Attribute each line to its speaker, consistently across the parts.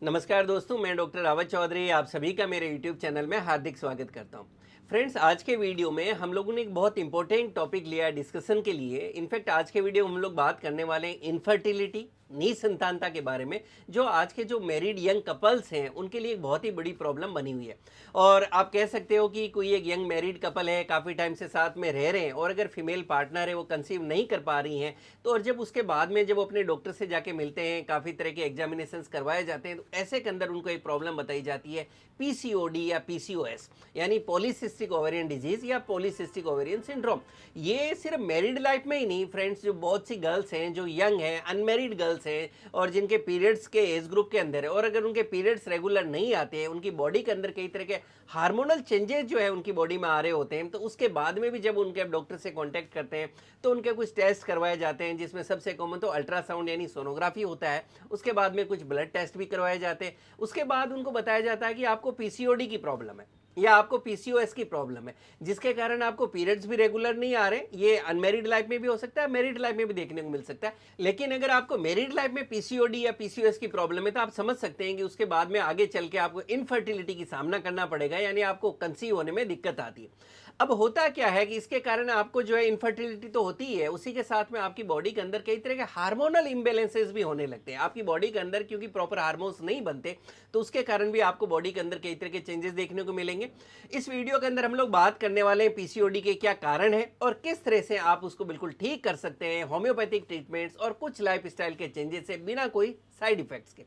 Speaker 1: नमस्कार दोस्तों, मैं डॉक्टर रावत चौधरी आप सभी का मेरे यूट्यूब चैनल में हार्दिक स्वागत करता हूं। फ्रेंड्स, आज के वीडियो में हम लोगों ने एक बहुत इंपॉर्टेंट टॉपिक लिया है डिस्कशन के लिए। इनफैक्ट आज के वीडियो में हम लोग बात करने वाले हैं इनफर्टिलिटी, निसंतानता के बारे में, जो आज के जो मैरिड यंग कपल्स हैं उनके लिए एक बहुत ही बड़ी प्रॉब्लम बनी हुई है। और आप कह सकते हो कि कोई एक यंग मैरिड कपल है, काफ़ी टाइम से साथ में रह रहे हैं और अगर फीमेल पार्टनर है वो कंसीव नहीं कर पा रही हैं, तो और जब उसके बाद में जब वो अपने डॉक्टर से जाके मिलते हैं, काफ़ी तरह के एग्जामिनेशंस करवाए जाते हैं, तो ऐसे के अंदर उनको एक प्रॉब्लम बताई जाती है पीसीओडी या पीसीओएस, यानी पॉलीसिस्टिक ओवेरियन डिजीज या पॉलीसिस्टिक ओवेरियन सिंड्रोम। ये सिर्फ मैरिड लाइफ में ही नहीं फ्रेंड्स, जो बहुत सी गर्ल्स हैं जो यंग हैं, अनमैरिड गर्ल्स हैं और जिनके पीरियड्स के एज ग्रुप के अंदर है, और अगर उनके पीरियड्स रेगुलर नहीं आते हैं, उनकी बॉडी के अंदर कई तरह के हार्मोनल चेंजेस जो है उनकी बॉडी में आ रहे होते हैं, तो उसके बाद में भी जब उनके डॉक्टर से कांटेक्ट करते हैं तो उनके कुछ टेस्ट करवाए जाते हैं, जिसमें सबसे कॉमन तो अल्ट्रासाउंड यानी सोनोग्राफी होता है। उसके बाद में कुछ ब्लड टेस्ट भी करवाए जाते हैं। उसके बाद उनको बताया जाता है कि आपको पीसीओडी की प्रॉब्लम है या आपको पीसीओएस की प्रॉब्लम है, जिसके कारण आपको पीरियड्स भी रेगुलर नहीं आ रहे। ये अनमैरिड लाइफ में भी हो सकता है, मैरिड लाइफ में भी देखने को मिल सकता है। लेकिन अगर आपको मैरिड लाइफ में पीसीओडी या पीसीओएस की प्रॉब्लम है, तो आप समझ सकते हैं कि उसके बाद में आगे चल के आपको इनफर्टिलिटी की सामना करना पड़ेगा, यानी आपको कंसीव होने में दिक्कत आती है। अब होता क्या है कि इसके कारण आपको जो है इनफर्टिलिटी तो होती ही है, उसी के साथ में आपकी बॉडी के अंदर कई तरह के हार्मोनल इम्बेलेंसेस भी होने लगते हैं। आपकी बॉडी के अंदर क्योंकि प्रॉपर हार्मोन्स नहीं बनते, तो उसके कारण भी आपको बॉडी के अंदर कई तरह के चेंजेस देखने को मिलेंगे। इस वीडियो के अंदर हम लोग बात करने वाले हैं पीसीओडी के क्या कारण है और किस तरह से आप उसको बिल्कुल ठीक कर सकते हैं, होम्योपैथिक ट्रीटमेंट्स और कुछ लाइफस्टाइल के चेंजेस से, बिना कोई साइड इफेक्ट्स के।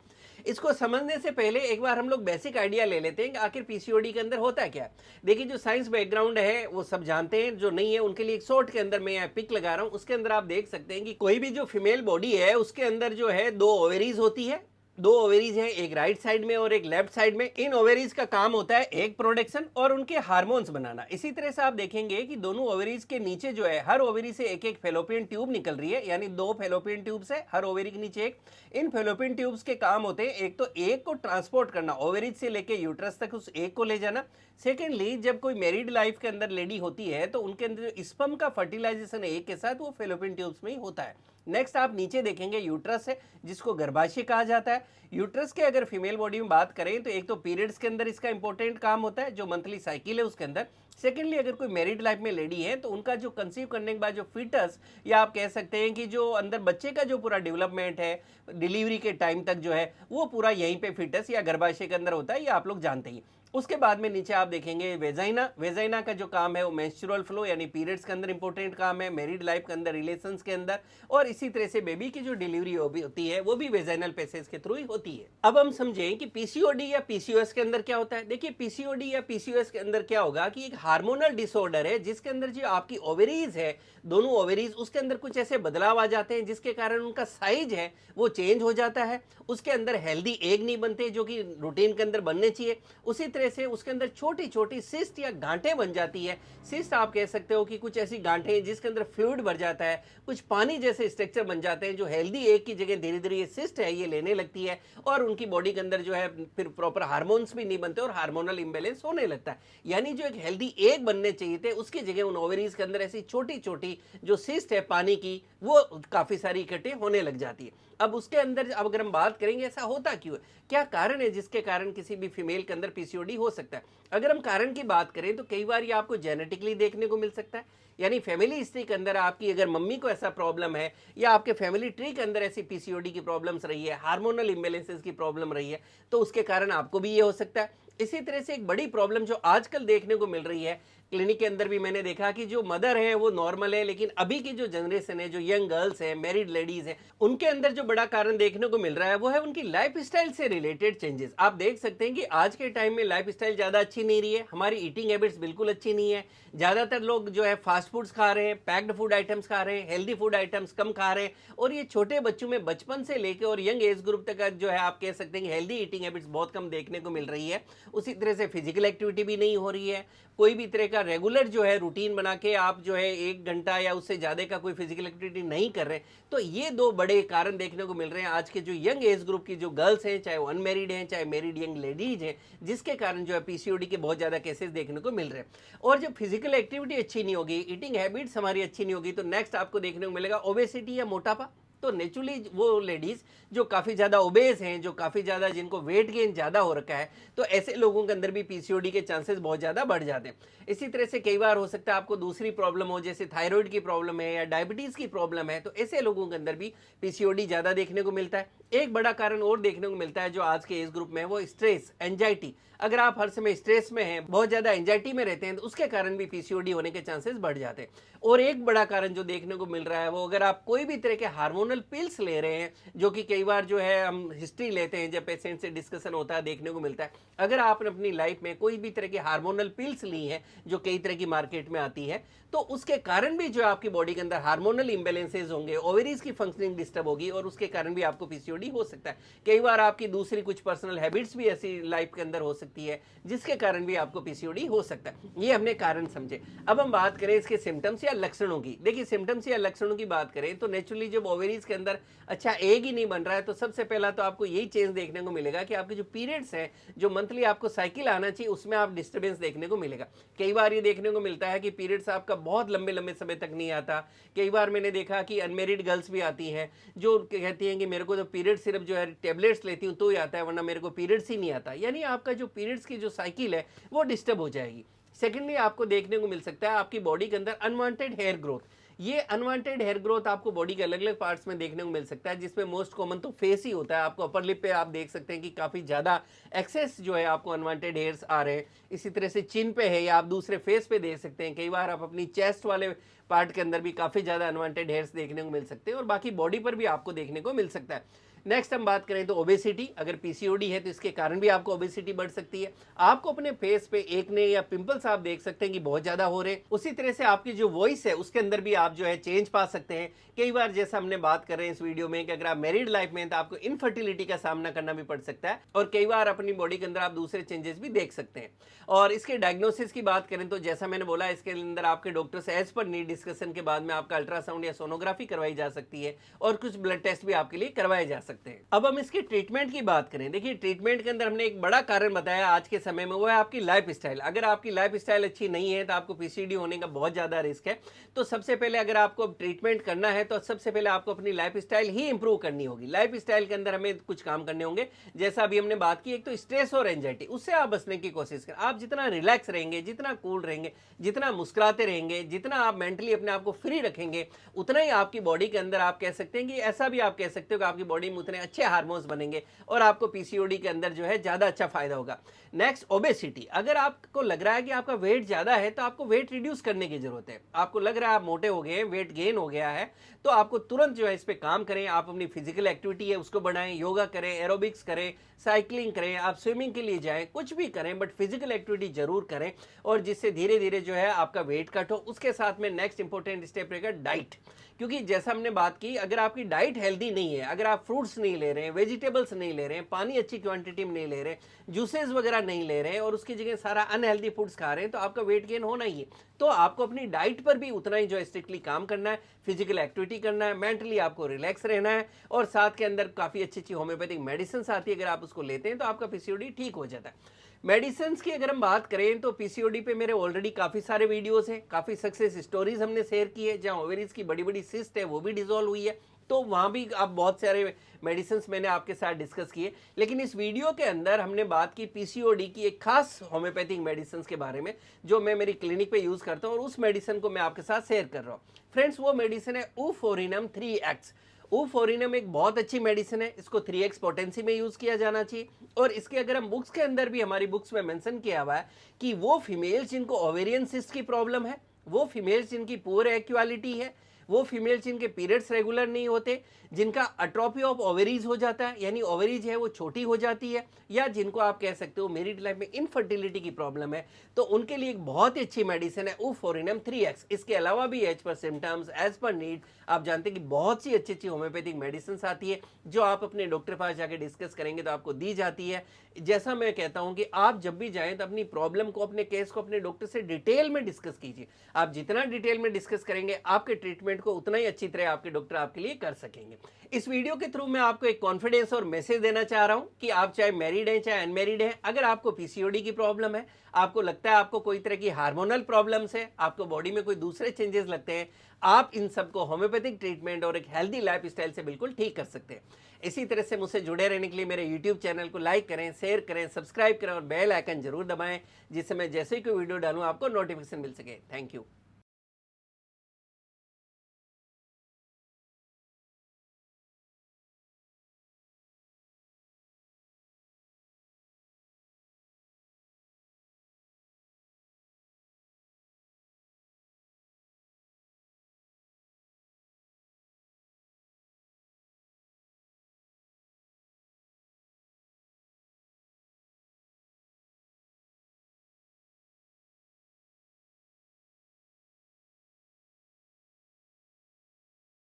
Speaker 1: इसको समझने से पहले एक बार हम लोग बेसिक आइडिया ले लेते हैं कि आखिर पीसीओडी के अंदर होता क्या है। देखिए, जो साइंस बैकग्राउंड है वो सब जानते हैं, जो नहीं है उनके लिए एक शॉर्ट के अंदर मैं यहाँ पिक लगा रहा हूँ। उसके अंदर आप देख सकते हैं कि कोई भी जो फीमेल बॉडी है उसके अंदर जो है दो ओवेरीज होती है। दो ओवेरीज हैं, एक राइट साइड में और एक लेफ्ट साइड में। इन ओवेरीज का काम होता है एग प्रोडक्शन और उनके हार्मोन्स बनाना। इसी तरह से आप देखेंगे कि दोनों ओवेरीज के नीचे जो है, हर ओवेरी से एक एक फेलोपियन ट्यूब निकल रही है, यानी दो फेलोपियन ट्यूब्स है हर ओवेरी के नीचे एक। इन फेलोपियन ट्यूब्स के काम होते हैं, एक तो एग को ट्रांसपोर्ट करना, ओवेरीज से लेके यूट्रस तक उस एग को ले जाना। सेकेंडली, जब कोई मैरिड लाइफ के अंदर लेडी होती है तो उनके अंदर जो स्पर्म का फर्टिलाइजेशन एग के साथ वो फेलोपियन ट्यूब्स में ही होता है। नेक्स्ट आप नीचे देखेंगे यूट्रस है, जिसको गर्भाशय कहा जाता है। यूट्रस के अगर फीमेल बॉडी में बात करें तो एक तो पीरियड्स के अंदर इसका इंपॉर्टेंट काम होता है, जो मंथली साइकिल है उसके अंदर। सेकेंडली, अगर कोई मैरिड लाइफ में लेडी है तो उनका जो कंसीव करने के बाद जो फीटस, या आप कह सकते हैं कि जो अंदर बच्चे का जो पूरा डेवलपमेंट है डिलीवरी के टाइम तक जो है, वो पूरा यहीं पे फीटस या गर्भाशय के अंदर होता है, ये आप लोग जानते ही। उसके बाद में नीचे आप देखेंगे वेजाइना। वेजाइना का जो काम है वो मेंस्ट्रुअल फ्लो यानी पीरियड्स के अंदर इंपॉर्टेंट काम है, मैरिड लाइफ के अंदर, रिलेशंस के अंदर। और इसी तरह से बेबी की जो डिलीवरी होती है वो भी वेजाइनल पैसेज के थ्रू ही होती है। अब हम समझें कि पीसीओडी या पीसीओएस के अंदर क्या होता है। देखिए, पीसीओडी या पीसीओएस के अंदर क्या होगा कि एक हार्मोनल डिसऑर्डर है, जिसके अंदर जो आपकी ओवेरीज है, दोनों ओवेरीज, उसके अंदर कुछ ऐसे बदलाव आ जाते हैं जिसके कारण उनका साइज है वो चेंज हो जाता है। उसके अंदर हेल्दी एग नहीं बनते जो कि रूटीन के अंदर बनने चाहिए। उसी तरह से उसके अंदर छोटी छोटी सिस्ट या गांठें बन जाती है। सिस्ट आप कह सकते हो कि कुछ ऐसी गांठें जिसके अंदर फ्लूइड भर जाता है, कुछ पानी जैसे स्ट्रक्चर बन जाते हैं, जो हेल्दी एग की जगह धीरे धीरे ये सिस्ट है ये लेने लगती है, और उनकी बॉडी के अंदर जो है फिर प्रॉपर हार्मोन्स भी नहीं बनते और हार्मोनल इम्बेलेंस होने लगता है। यानी जो एक हेल्दी एग बनने चाहिए थे उसकी जगह उन ओवरीज के अंदर ऐसी छोटी छोटी जो सिस्ट है पानी की, वो काफी सारी इकट्ठे होने लग जाती है। अब उसके अंदर अब अगर हम बात करेंगे ऐसा होता क्यों है, क्या कारण है जिसके कारण किसी भी फीमेल के अंदर पीसीओडी हो सकता है। अगर हम कारण की बात करें तो कई बार ये आपको जेनेटिकली देखने को मिल सकता है, यानी फैमिली हिस्ट्री के अंदर आपकी अगर मम्मी को ऐसा प्रॉब्लम है या आपके फैमिली ट्री के अंदर ऐसी पीसीओडी की प्रॉब्लम्स रही है, हार्मोनल इम्बेलेंसेस की प्रॉब्लम रही है, तो उसके कारण आपको भी ये हो सकता है। इसी तरह से एक बड़ी प्रॉब्लम जो आजकल देखने को मिल रही है, क्लिनिक के अंदर भी मैंने देखा कि जो मदर है वो नॉर्मल है, लेकिन अभी की जो जनरेशन है, जो यंग गर्ल्स हैं, मैरिड लेडीज हैं, उनके अंदर जो बड़ा कारण देखने को मिल रहा है वो है उनकी लाइफस्टाइल से रिलेटेड चेंजेस। आप देख सकते हैं कि आज के टाइम में लाइफस्टाइल ज़्यादा अच्छी नहीं रही है, हमारी ईटिंग हैबिट्स बिल्कुल अच्छी नहीं है। ज़्यादातर लोग जो है फास्ट फूड्स खा रहे हैं, पैक्ड फूड आइटम्स खा रहे हैं, हेल्दी फूड आइटम्स कम खा रहे हैं, और ये छोटे बच्चों में बचपन से लेकर और यंग एज ग्रुप तक जो है आप कह सकते हैं कि हेल्दी ईटिंग हैबिट्स बहुत कम देखने को मिल रही है। उसी तरह से फिजिकल एक्टिविटी भी नहीं हो रही है, कोई भी तरह का रेगुलर जो है रूटीन बना के आप जो है 1 घंटा या उससे ज़्यादा का कोई फिजिकल एक्टिविटी नहीं कर रहे। तो ये दो बड़े कारण देखने को मिल रहे हैं आज के जो यंग एज ग्रुप की जो गर्ल्स हैं, चाहे वो अनमेरिड हैं चाहे मैरिड यंग लेडीज हैं, जिसके कारण जो है पीसीओडी के बहुत ज़्यादा केसेस देखने को मिल रहे हैं। और जब फिजिकल एक्टिविटी अच्छी नहीं होगी, ईटिंग हैबिट्स हमारी अच्छी नहीं होगी, तो नेक्स्ट आपको देखने को मिलेगा ओबेसिटी या मोटापा। तो नेचुरली वो लेडीज जो काफ़ी ज़्यादा ओबेस हैं, जो काफ़ी ज़्यादा जिनको वेट गेन ज़्यादा हो रखा है, तो ऐसे लोगों के अंदर भी पीसीओडी के चांसेस बहुत ज़्यादा बढ़ जाते हैं। इसी तरह से कई बार हो सकता है आपको दूसरी प्रॉब्लम हो, जैसे थायराइड की प्रॉब्लम है या डायबिटीज़ की प्रॉब्लम है, तो ऐसे लोगों के अंदर भी पीसीओडी ज़्यादा देखने को मिलता है। एक बड़ा कारण और देखने को मिलता है जो आज के एज ग्रुप में है, वो स्ट्रेस, एंजाइटी। अगर आप हर समय स्ट्रेस में हैं, बहुत ज़्यादा एंजाइटी में रहते हैं, तो उसके कारण भी पीसीओडी होने के चांसेस बढ़ जाते हैं। और एक बड़ा कारण जो देखने को मिल रहा है, वो अगर आप कोई भी तरह के हार्मोनल पिल्स ले रहे हैं, जो कि कई बार जो है हम हिस्ट्री लेते हैं, जब पेशेंट से डिस्कशन होता है, देखने को मिलता है अगर आपने अपनी लाइफ में कोई भी तरह की हार्मोनल पिल्स ली हैं, जो कई तरह की मार्केट में आती है, तो उसके कारण भी जो आपकी बॉडी के अंदर हार्मोनल इम्बेलेंसेज होंगे, ओवरीज की फंक्शनिंग डिस्टर्ब होगी, और उसके कारण भी आपको पीसीओडी हो सकता है। कई बार आपकी दूसरी कुछ पर्सनल हैबिट्स भी ऐसी लाइफ के अंदर हो सकती है, जिसके कारण भी आपको पीसीओडी हो सकता है। ये हमने कारण समझे। अब हम बात करें इसके सिम्टम्स या लक्षणों की। देखिए, सिम्टम्स या लक्षणों की बात करें तो नेचुरली जब ओवरीज के अंदर अच्छा एग ही नहीं बन रहा है, तो सबसे पहला तो आपको यही चेंज देखने को मिलेगा कि आपके जो पीरियड्स हैं, जो मंथली आपको साइकिल आना चाहिए, उसमें आप डिस्टर्बेंस देखने को मिलेगा। कई बार ये देखने को मिलता है कि पीरियड्स आपका बहुत लंबे लंबे समय तक नहीं आता। कई बार मैंने देखा कि अनमेरिड गर्ल्स भी आती हैं, जो कहती हैं कि मेरे को तो पीरियड सिर्फ जो है टेबलेट्स लेती हूँ तो ही आता है, वरना मेरे को पीरियड्स ही नहीं आता। यानी आपका जो पीरियड्स की जो साइकिल है वो डिस्टर्ब हो जाएगी। सेकेंडली आपको देखने को मिल सकता है आपकी बॉडी के अंदर अनवांटेड हेयर ग्रोथ। ये अनवांटेड हेयर ग्रोथ आपको बॉडी के अलग अलग पार्ट्स में देखने को मिल सकता है, जिसमें मोस्ट कॉमन तो फेस ही होता है। आपको अपर लिप पे आप देख सकते हैं कि काफ़ी ज़्यादा एक्सेस जो है आपको अनवांटेड हेयर्स आ रहे हैं। इसी तरह से चिन पे है, या आप दूसरे फेस पे देख सकते हैं। कई बार आप अपनी चेस्ट वाले पार्ट के अंदर भी काफ़ी ज़्यादा अनवांटेड हेयर्स देखने को मिल सकते हैं, और बाकी बॉडी पर भी आपको देखने को मिल सकता है। नेक्स्ट हम बात करें तो ओबेसिटी। अगर पीसीओडी है तो इसके कारण भी आपको ओबेसिटी बढ़ सकती है। आपको अपने फेस पे एकने या पिंपल्स आप देख सकते हैं कि बहुत ज़्यादा हो रहे हैं। उसी तरह से आपकी जो वॉइस है उसके अंदर भी आप जो है चेंज पा सकते हैं। कई बार जैसा हमने बात कर रहे हैं इस वीडियो में कि अगर आप मैरिड लाइफ में हैं तो आपको इनफर्टिलिटी का सामना करना भी पड़ सकता है, और कई बार अपनी बॉडी के अंदर आप दूसरे चेंजेस भी देख सकते हैं। और इसके डायग्नोसिस की बात करें तो जैसा मैंने बोला, इसके अंदर आपके डॉक्टर से एज पर नीड डिस्कशन के बाद में आपका अल्ट्रासाउंड या सोनोग्राफी करवाई जा सकती है, और कुछ ब्लड टेस्ट भी आपके लिए करवाए जा सकते हैं। अब हम इसके ट्रीटमेंट की बात करें। देखिए, ट्रीटमेंट के अंदर हमने एक बड़ा कारण बताया आज के समय में, वो है आपकी लाइफ स्टाइल। अगर आपकी लाइफ स्टाइल अच्छी नहीं है तो आपको पीसीओडी होने का बहुत ज़्यादा रिस्क है। तो सबसे पहले अगर आपको ट्रीटमेंट करना है तो सबसे पहले आपको अपनी लाइफ स्टाइल ही इंप्रूव करनी होगी। लाइफ स्टाइल के अंदर हमें कुछ काम करने होंगे, जैसा अभी हमने बात की। एक तो स्ट्रेस और एंजाइटी, उससे आप बचने की कोशिश करें। आप जितना रिलैक्स रहेंगे, जितना कूल रहेंगे, जितना मुस्कुराते रहेंगे, जितना आप मेंटली अपने आप को फ्री रखेंगे, उतना ही आपकी बॉडी के अंदर आप कह सकते हैं कि ऐसा भी आप कह सकते हो कि आपकी बॉडी में उतने अच्छे हार्मोन्स बनेंगे, और आपको पीसीओडी के अंदर जो है ज़्यादा अच्छा फायदा होगा। Next, obesity. अगर आपको लग रहा है कि आपका वेट ज़्यादा है तो आपको वेट रिड्यूस करने की जरूरत है। आपको लग रहा है आप मोटे हो गए हैं, वेट गेन हो गया है, तो आपको तुरंत जो है इस पे काम करें। आप अपनी फिजिकल एक्टिविटी है उसको बढ़ाएं, योगा करें, एरोबिक्स करें, साइकिलिंग करें, आप स्विमिंग के लिए जाएं, कुछ भी करें, बट फिजिकल एक्टिविटी जरूर करें, और जिससे धीरे धीरे जो है आपका वेट कट हो। उसके साथ में नेक्स्ट इंपॉर्टेंट स्टेप रहेगा डाइट। क्योंकि जैसा हमने बात की, अगर आपकी डाइट हेल्दी नहीं है, अगर आप फ्रूट्स नहीं ले रहे हैं, वेजिटेबल्स नहीं ले रहे हैं, पानी अच्छी क्वांटिटी में नहीं ले रहे हैं, जूसेस वगैरह नहीं ले रहे हैं, और उसकी जगह सारा अनहेल्दी फूड्स खा रहे हैं, तो आपका वेट गेन होना ही है। तो आपको अपनी डाइट पर भी उतना ही जो है स्ट्रिक्टली काम करना है, फिजिकल एक्टिविटी करना है, मेंटली आपको रिलैक्स रहना है, और साथ के अंदर काफ़ी अच्छी अच्छी होम्योपैथिक मेडिसिन आती है। अगर आप उसको लेते हैं तो आपका पीसीओडी ठीक हो जाता है। मेडिसिन की अगर हम बात करें तो पीसीओडी पे मेरे ऑलरेडी काफ़ी सारे वीडियोस हैं, काफ़ी सक्सेस स्टोरीज हमने शेयर की है, जहाँ ओवेरीज की बड़ी बड़ी सिस्ट है वो भी डिसॉल्व हुई है, तो वहाँ भी आप बहुत सारे मेडिसिन मैंने आपके साथ डिस्कस किए। लेकिन इस वीडियो के अंदर हमने बात की पीसीओडी की एक खास होम्योपैथिक मेडिसिन के बारे में, जो मैं मेरी क्लिनिक पे यूज़ करता हूँ, और उस मेडिसिन को मैं आपके साथ शेयर कर रहा हूँ। फ्रेंड्स, वो मेडिसिन है ऊफोरिनम 3X। ऊफोरिनम एक बहुत अच्छी मेडिसिन है, इसको 3X पोटेंसी में यूज़ किया जाना चाहिए। और इसके अगर हम बुक्स के अंदर भी, हमारी बुक्स में मेंशन किया हुआ है कि वो फीमेल्स जिनको ओवेरियन सिस्ट की प्रॉब्लम है, वो फीमेल्स जिनकी पुअर एक्वालिटी है, वो फीमेल्स जिनके पीरियड्स रेगुलर नहीं होते, जिनका अट्रोफी ऑफ ओवरीज हो जाता है, यानी ओवरीज है वो छोटी हो जाती है, या जिनको आप कह सकते हो मैरिड लाइफ में इनफर्टिलिटी की प्रॉब्लम है, तो उनके लिए एक बहुत ही अच्छी मेडिसिन है ऊफोरिनम 3X। इसके अलावा भी as per symptoms, as per need, आप जानते हैं कि बहुत सी अच्छी अच्छी होम्योपैथिक मेडिसिन आती है, जो आप अपने डॉक्टर के पास जाके डिस्कस करेंगे तो आपको दी जाती है। जैसा मैं कहता हूं कि आप जब भी जाएं तो अपनी प्रॉब्लम को, अपने केस को अपने डॉक्टर से डिटेल में डिस्कस कीजिए। आप जितना डिटेल में डिस्कस करेंगे, आपके ट्रीटमेंट को उतना ही अच्छी तरह आपके डॉक्टर आपके लिए कर सकेंगे। इस वीडियो के थ्रू मैं आपको एक कॉन्फिडेंस और मैसेज देना चाह रहा हूं कि आप चाहे मैरिड हैं चाहे अनमैरिड हैं, अगर आपको पीसीओडी की प्रॉब्लम है, आपको लगता है आपको कोई तरह की हार्मोनल प्रॉब्लम्स है, आपको बॉडी में कोई दूसरे चेंजेस लगते हैं, आप इन सबको होम्योपैथिक ट्रीटमेंट और एक हेल्दी लाइफ स्टाइल से बिल्कुल ठीक कर सकते हैं। इसी तरह से मुझसे जुड़े रहने के लिए मेरे यूट्यूब चैनल को लाइक करें, शेयर करें, सब्सक्राइब करें और बेल आइकन जरूर दबाएं, जिससे मैं जैसे ही कोई वीडियो डालूं आपको नोटिफिकेशन मिल सके। Thank you.